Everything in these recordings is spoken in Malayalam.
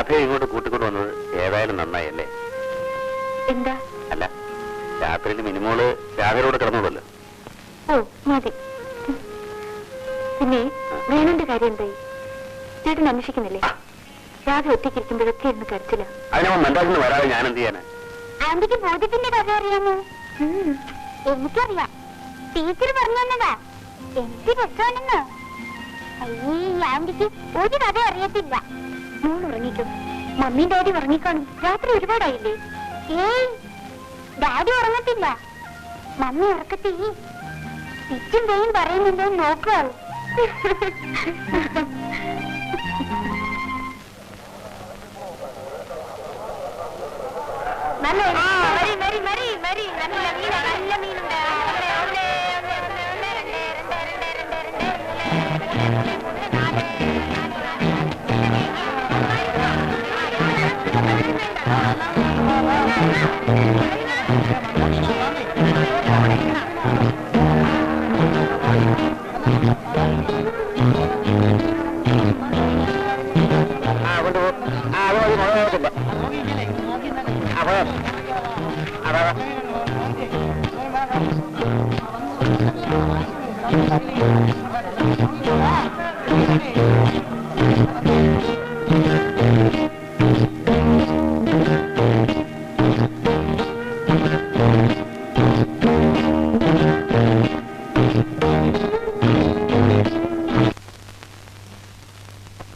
രാധയെ ഇങ്ങോട്ട് കൂട്ടിക്കൊണ്ട് വന്നത് ഏതായാലും നന്നായല്ലേ? എന്താ? അല്ല, രാത്രിയിൽ മിനിമോള് രാധയോട് കിടന്നോളല്ലോ. ഓ മതി. പിന്നെ വേണന്റെ കാര്യം എന്തായി? ചേട്ടൻ അന്വേഷിക്കുന്നില്ലേ? രാധ ഒറ്റയ്ക്കിരിക്കുമ്പോഴൊക്കെ എന്ന് കരച്ചില്ല. അതിനവൻ മദ്രാസിൽ വരാതെ ഞാൻ എന്ത് ചെയ്യാനാ? ആന്റിക്ക് ബോധ്യത്തിന്റെ കഥ അറിയാമോ? എനിക്കറിയാം. ടീച്ചർ പറഞ്ഞു തന്നതാ. എന്ത് രസമാണെന്ന്. അയ്യേ, ആന്റിക്ക് ഒരു കഥ അറിയത്തില്ല. മോൾ ഉറങ്ങിക്കും. മമ്മിയും ഡാഡി ഉറങ്ങിക്കാണും. രാത്രി ഒരുപാടായില്ലേ? ഏയ്, ഡാഡി ഉറങ്ങത്തില്ല. മമ്മി ഉറക്കത്തി പിച്ചും പേയും പറയുന്നുണ്ടോ നോക്കുക. നല്ല മീനുണ്ട്.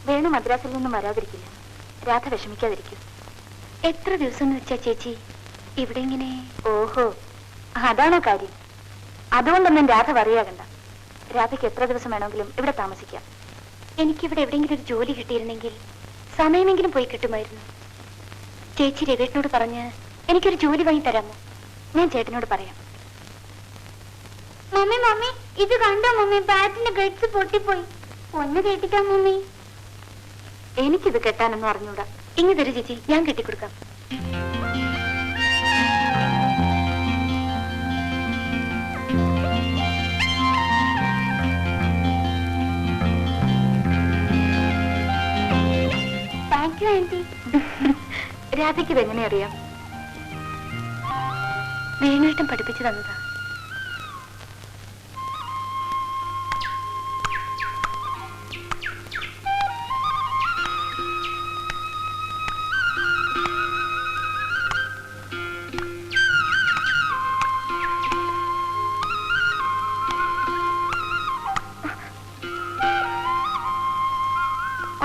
വേണു മദ്രാസിൽ നിന്നും വരാതിരിക്കില്ല. രാധ വിഷമിക്കാതിരിക്കും. എത്ര ദിവസം എന്ന് വെച്ചാ ചേച്ചി ഇവിടെ ഇങ്ങനെ? ഓഹോ, അതാണോ കാര്യം? അതുകൊണ്ടൊന്നും രാധ പറയാകണ്ട. രാധയ്ക്ക് എത്ര ദിവസം വേണമെങ്കിലും ഇവിടെ താമസിക്കാം. എനിക്കിവിടെ എവിടെയെങ്കിലും ഒരു ജോലി കിട്ടിയിരുന്നെങ്കിൽ സമയമെങ്കിലും പോയി കിട്ടുമായിരുന്നു. ചേച്ചി രവേട്ടനോട് പറഞ്ഞ് എനിക്കൊരു ജോലി വാങ്ങി തരാമോ? ഞാൻ ചേട്ടനോട് പറയാം. മമ്മി മമ്മി ഇത് കണ്ടോ മമ്മി? ബാറ്റിന്റെ ഗട്ട്സ് പൊട്ടിപ്പോയി. ഒന്ന് കേട്ടിക്കാം മമ്മി. എനിക്കിത് കെട്ടാനൊന്നും അറിഞ്ഞൂടാ. ഇങ്ങ് തരൂ ചേച്ചി, ഞാൻ കെട്ടിക്കൊടുക്കാം. Thank you aunty. രാധയ്ക്ക് ഇതെങ്ങനെ അറിയാം? വേണുവേട്ടൻ പഠിപ്പിച്ചു തന്നതാ.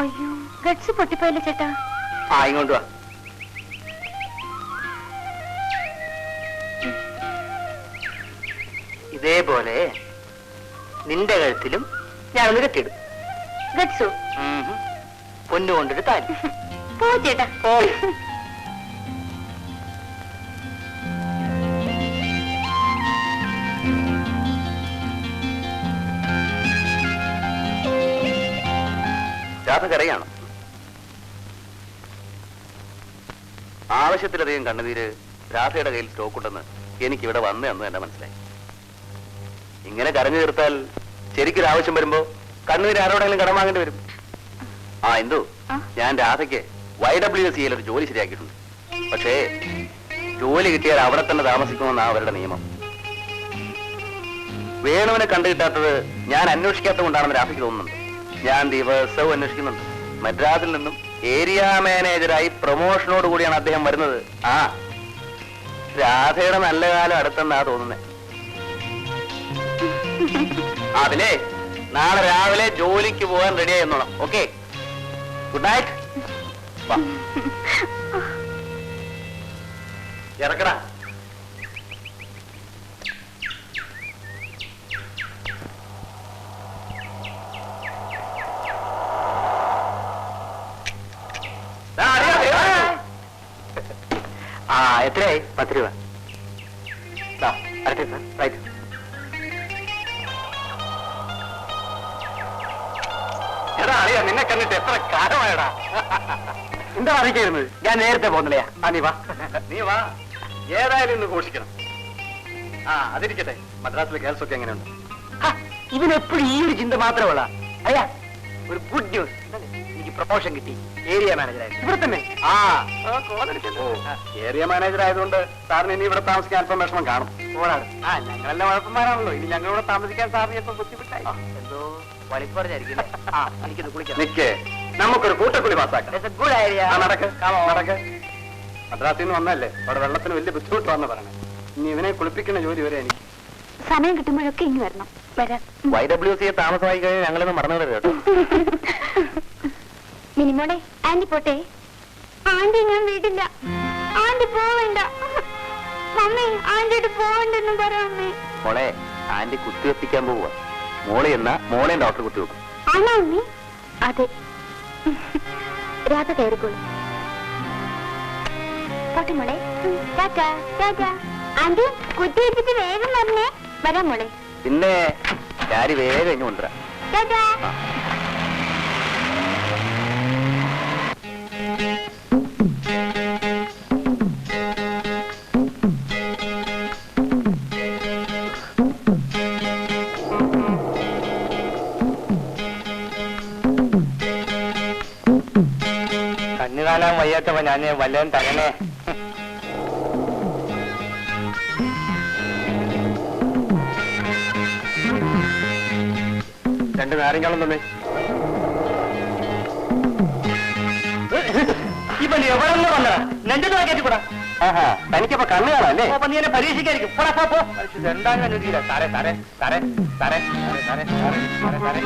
അയ്യോ, ഗട്സ് പൊട്ടിപ്പോയല്ലേ ചേട്ടാ. ഇങ്ങോട്ട് വാ. ഇതേപോലെ നിന്റെ കഴുത്തിലും ഞാനൊന്ന് കെട്ടിയിടും. ഗട്സോ? പൊന്നുകൊണ്ടൊരു താലി. പോ ചേട്ടാ. രാധക്കറിയാണോ? ആവശ്യത്തിലധികം കണ്ണുനീര് രാധയുടെ കയ്യിൽ സ്റ്റോക്ക് ഉണ്ടെന്ന് എനിക്കിവിടെ വന്നേ എന്ന് തന്നെ മനസ്സിലായി. ഇങ്ങനെ കരഞ്ഞു തീർത്താൽ ശരിക്കൊരു ആവശ്യം വരുമ്പോ കണ്ണുനീര് ആരോടെങ്കിലും കടം വാങ്ങേണ്ടി വരും. എന്തു ഞാൻ രാധയ്ക്ക് YWCയിൽ ഒരു ജോലി ശരിയാക്കിയിട്ടുണ്ട്. പക്ഷേ ജോലി കിട്ടിയാൽ അവിടെ തന്നെ താമസിക്കുമെന്നാണ് അവരുടെ നിയമം. വേണുവിനെ കണ്ടു കിട്ടാത്തത് ഞാൻ അന്വേഷിക്കാത്തത് കൊണ്ടാണെന്ന് രാധയ്ക്ക് തോന്നുന്നുണ്ട്. ഞാൻ ദിവസവും അന്വേഷിക്കുന്നുണ്ട്. മദ്രാസിൽ നിന്നും ഏരിയ മാനേജറായി പ്രൊമോഷനോട് കൂടിയാണ് അദ്ദേഹം വരുന്നത്. രാധയുടെ നല്ല കാലം അടുത്തെന്നാ തോന്നുന്നത്. അതിലേ നാളെ രാവിലെ ജോലിക്ക് പോകാൻ റെഡി ആയെന്നോളാം. Okay, good night. ഇറക്കടാ. എത്രയായി? 10 രൂപ. അരട്ടെ സാർ. റൈറ്റ്. എടാ അറിയാ, നിന്നെ കണ്ടിട്ട് എത്ര കാലമായടാ. എന്താ അറിയിക്കായിരുന്നത്? ഞാൻ നേരത്തെ പോകുന്നില്ലയാ. നീ വാ, നീ വാ. ഏതായാലും ഇന്ന് ഘോഷിക്കണം. അതിരിക്കട്ടെ. മദ്രാസിലെ ഗേൾസ് ഒക്കെ എങ്ങനെയുണ്ട്? ഇവനെപ്പോഴും ഈ ഒരു ചിന്ത മാത്രമുള്ള. അയ്യാ, ഒരു ഗുഡ് ന്യൂസ്. നീ എനിക്ക് പ്രൊമോഷൻ കിട്ടി, ഏരിയ മാനേജറായി. ഇവിടെ തന്നെ. ഏരിയ മാനേജർ ആയതുകൊണ്ട് സാറിന് ഇനി ഇവിടെ താമസിക്കാൻ അല്പം വിഷമം കാണും. ഓടാണ്. ഞങ്ങളെല്ലാം വഴപ്പന്മാരാണല്ലോ, ഇനി ഞങ്ങളിവിടെ താമസിക്കാൻ സാറിന് ചിലപ്പോൾ ബുദ്ധിമുട്ടായി. എന്തോ വലിച്ചു പറഞ്ഞായിരിക്കും. എനിക്കിത് കുളിക്കാം. നിക്കേ, നമുക്കൊരു കൂട്ടക്കുളി പാസ്സാക്കാം. Good idea. നടക്ക് നടക്ക്. മദ്രാസിൽ നിന്ന് വന്നല്ലേ, അവിടെ വെള്ളത്തിന് വലിയ ബുദ്ധിമുട്ട് വന്ന് പറയണേ. ഇനി ഇവനെ കുളിപ്പിക്കുന്ന ജോലി വരെ എനിക്ക്. സമയം കിട്ടുമ്പോഴൊക്കെ ഇനി വരണം. വരാം. YWC താമസമായി കഴിഞ്ഞാൽ ഞങ്ങളൊന്നും മറന്നു കേട്ടോ. മിനിമോളെ, ആന്റി പോട്ടെ. ആന്റി ഞാൻ വീട്ടില്ല. ആന്റി പോവണ്ട. മമ്മി ആന്റിയോട് പോവണ്ടെന്നും പറയാമേ. മോളെ, ആന്റി കുത്തിവെപ്പിക്കാൻ പോവുക. മോളെ എന്നാ മോളെ ഡോക്ടർ കുത്തിവെക്കും. ആണോ അമ്മി? അതെ. രാധ കയറിക്കോളൂ. പോട്ടെ മോളെ. ടാറ്റാ ടാറ്റാ. ആന്റി കുത്തിവെച്ചിട്ട് വേഗം വരണേ. വരാം മോളെ. പിന്നെ ചാരി വേഗം ഇങ്ങ് കൊണ്ടുവരാം. ടാറ്റാ. കണ്ണു കാണാൻ വയ്യാത്തവ ഞാൻ വല്ലതും തരണേ. രണ്ട് നാരങ്ങളും തന്നെ. ഇപ്പൊ നീ എവിടെ നിന്ന് വന്നതാ? നെഞ്ചു കയറ്റിക്കൂടാ. തനിക്കപ്പോ കണ്ണു കാണാല്ലേ? അപ്പൊ നീ എന്നെ പരീക്ഷിക്കായിരിക്കും. എന്താണെന്ന് അനുവദിക്കില്ല. സാറേ സാറേ സാറേ സാറേ സാറേ സാറേ സാറേ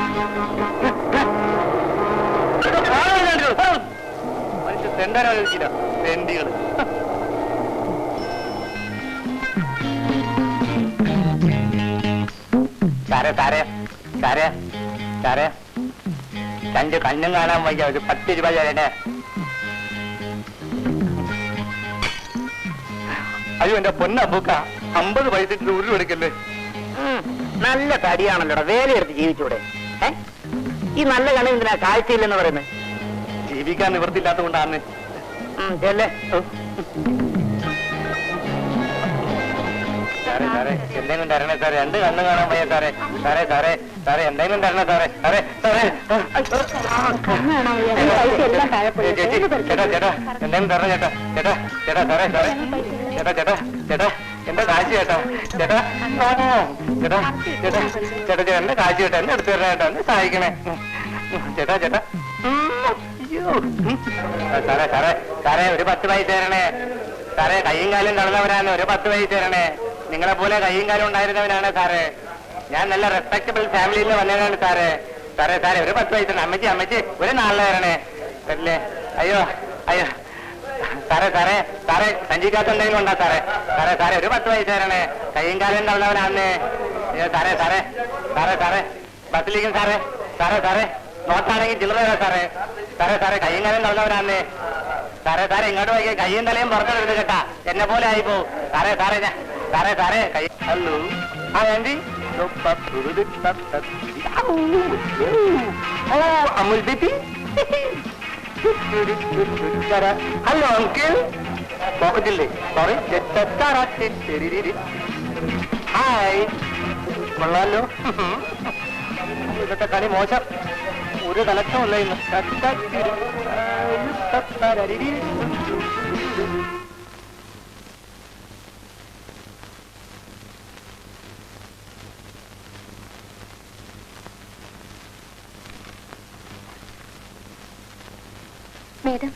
മനുഷ്യ തെണ്ടാൻ അനുവദിക്കില്ല. തെണ്ടികള്. സാറേ സാറേ സാറേ സാറേ, രണ്ട് കണ്ണും കാണാൻ വയ്യ, ഒരു 10 രൂപ തരണേ. അയ്യോ എന്റെ പൊന്നപ്പൂക്ക, 50 പൈസ ഉരുൾ എടുക്കല്ലേ. നല്ല തടിയാണല്ലോടാ, വേലയെടുത്ത് ജീവിച്ചൂടെ? ഈ നല്ല കണ്ണ് എന്തിനാ കാഴ്ചയില്ലെന്ന് പറയുന്നത്? ജീവിക്കാൻ നിവൃത്തിയില്ലാത്ത കൊണ്ടാണ്. ചെല്ലേ. സാറേ സാറേ എന്തെങ്കിലും തരണേ സാറേ, രണ്ട് കണ്ണ് കാണാൻ വയ്യ സാറേ. സാറേ സാറേ സാറേ എന്തെങ്കിലും തരണേ സാറേ. സാറേ സാറേ ചേച്ചി ചേട്ടാ ചേട്ടാ എന്തെങ്കിലും തരണം ചേട്ടാ. ചേട്ടാ ചേട്ടാ സാറേ സാറേ ചേട്ടാ ചേട്ടാ ചേട്ടാ എന്റെ കാശ് ചേട്ടാ. ചേട്ടാ ചേട്ടാ ചേട്ടാ ചേട്ടാ ചേട്ടാ എന്റെ കാശ് ചേട്ടാ, എന്നെ എടുത്തു തരണേ ചേട്ടാ, എന്നെ സഹായിക്കണേ ചേട്ടാ ചേട്ടാ. സാറേ സാറേ സാറേ ഒരു 10 പൈസ തരണേ സാറേ. കയ്യും കാലും കടന്നവരാണ്, ഒരു 10 പൈസ തരണേ. നിങ്ങളെ പോലെ കയ്യും കാലും ഉണ്ടായിരുന്നവനാണ് സാറേ. ഞാൻ നല്ല റെസ്പെക്ടബിൾ ഫാമിലിയിൽ നിന്ന് വന്നവനാണ് സാറേ. സാറേ സാറേ ഒരു 10 പൈസ. അമ്മച്ചി അമ്മച്ചി ഒരു 4 തരണേ. അല്ലേ അയ്യോ അയ്യോ സാറേ സാറേ സാറേ സഞ്ചിക്കാത്ത എന്തെങ്കിലും ഉണ്ടാ സാറേ. സാറേ സാറേ ഒരു 10 പൈസ തരണേ. കയ്യും കാലും കടന്നവനാണ്. അയ്യോ സാറേ സാറേ സാറേ സാറേ ബസ്സിലിരിക്കും സാറേ. സാറേ സാറേ നോട്ടാണെങ്കിൽ ചില്ലറ തരാം സാറേ. സാറേ സാറേ കയ്യും കാലും കടന്നവനാണ്. സാറേ സാറേ ഇങ്ങോട്ട് പോയി കയ്യും തലയും പുറത്തെടുത്ത് കേട്ടാ, എന്നെ പോലെ ആയിപ്പോ. സാറേ സാറേ സാറേ സാറേ കൈ. ഹലോ ആ aunty. Amul baby. Hello uncle. പോക്കറ്റില്ലേ? സോറി. ഹായ്. കൊള്ളാലോ. ഇന്നത്തെ കളി മോശം, ഒരു കലക്ഷമല്ല ഇന്ന്. മേഡം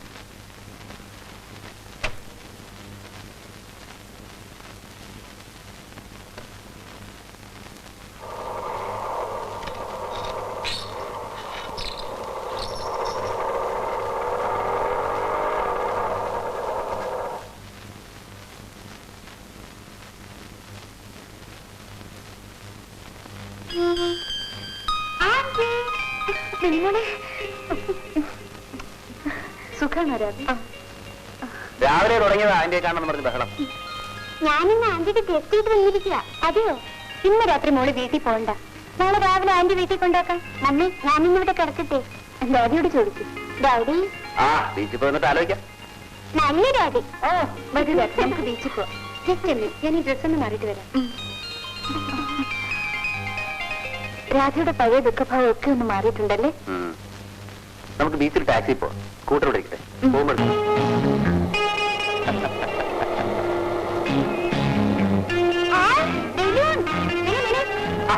സുഖാണോ രാധ? രാവിലെ തുടങ്ങിയത് ആന്റിയെ കാണണം പറഞ്ഞ് ബഹളം. ഞാനിന്ന് ആന്റിക്ക് ടെസ്റ്റ് ചെയ്ത് വന്നിരിക്കുക. അതെയോ? ഇന്ന് രാത്രി മോള് വീട്ടിൽ പോകണ്ട. നാളെ രാവിലെ ആന്റി വീട്ടിൽ കൊണ്ടാക്കാം. മമ്മി ഞാനിന്നിവിടെ കിടക്കട്ടെ? ഡാഡിയോട് ചോദിക്കും. ഡാഡി ആ ബീച്ചിൽ പോയിട്ട് ആലോചിക്കാം. നല്ല ഡാഡി. ഓ മതി ഡാഡി, നമുക്ക് ബീച്ചിൽ പോവാം. ജസ്റ്റ് അല്ലേ, ഞാൻ ഈ ഡ്രസ് ഒന്ന് മാറിയിട്ട് വരാം. രാധയുടെ പഴയ ദുഃഖഭാവം ഒക്കെ ഒന്ന് മാറിയിട്ടുണ്ടല്ലേ? നമുക്ക് ബീച്ചിൽ ടാക്സി പോവാം. സ്കൂട്ടർ ഇവിടെ ഇരിക്കട്ടെ. പോകുമ്പോൾ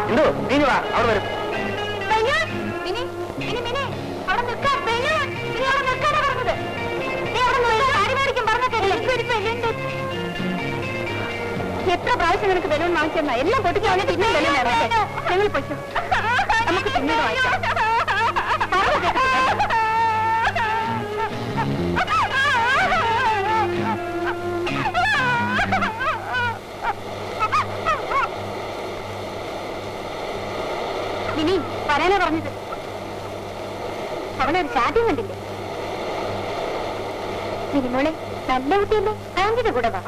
എന്തോ നീ വാ, അവിടെ വരും. എത്ര പ്രാവശ്യം നിനക്ക് ബലൂൺ വാങ്ങിച്ചെന്നാ എല്ലാം പൊട്ടിക്കാണ് പിന്നെ ബലൂൺ ഞങ്ങൾ പൊയ്ക്കോ. നമുക്ക് പിന്നീട് വാങ്ങിക്കാം. ഇനി പറയാനാ പറഞ്ഞത്. അവിടെ ഒരു ശാഠ്യം കണ്ടില്ലേ? മിനിമോളെ നല്ല കുട്ടിയല്ലേ, ആന്റിയുടെ കൂടെ വാ.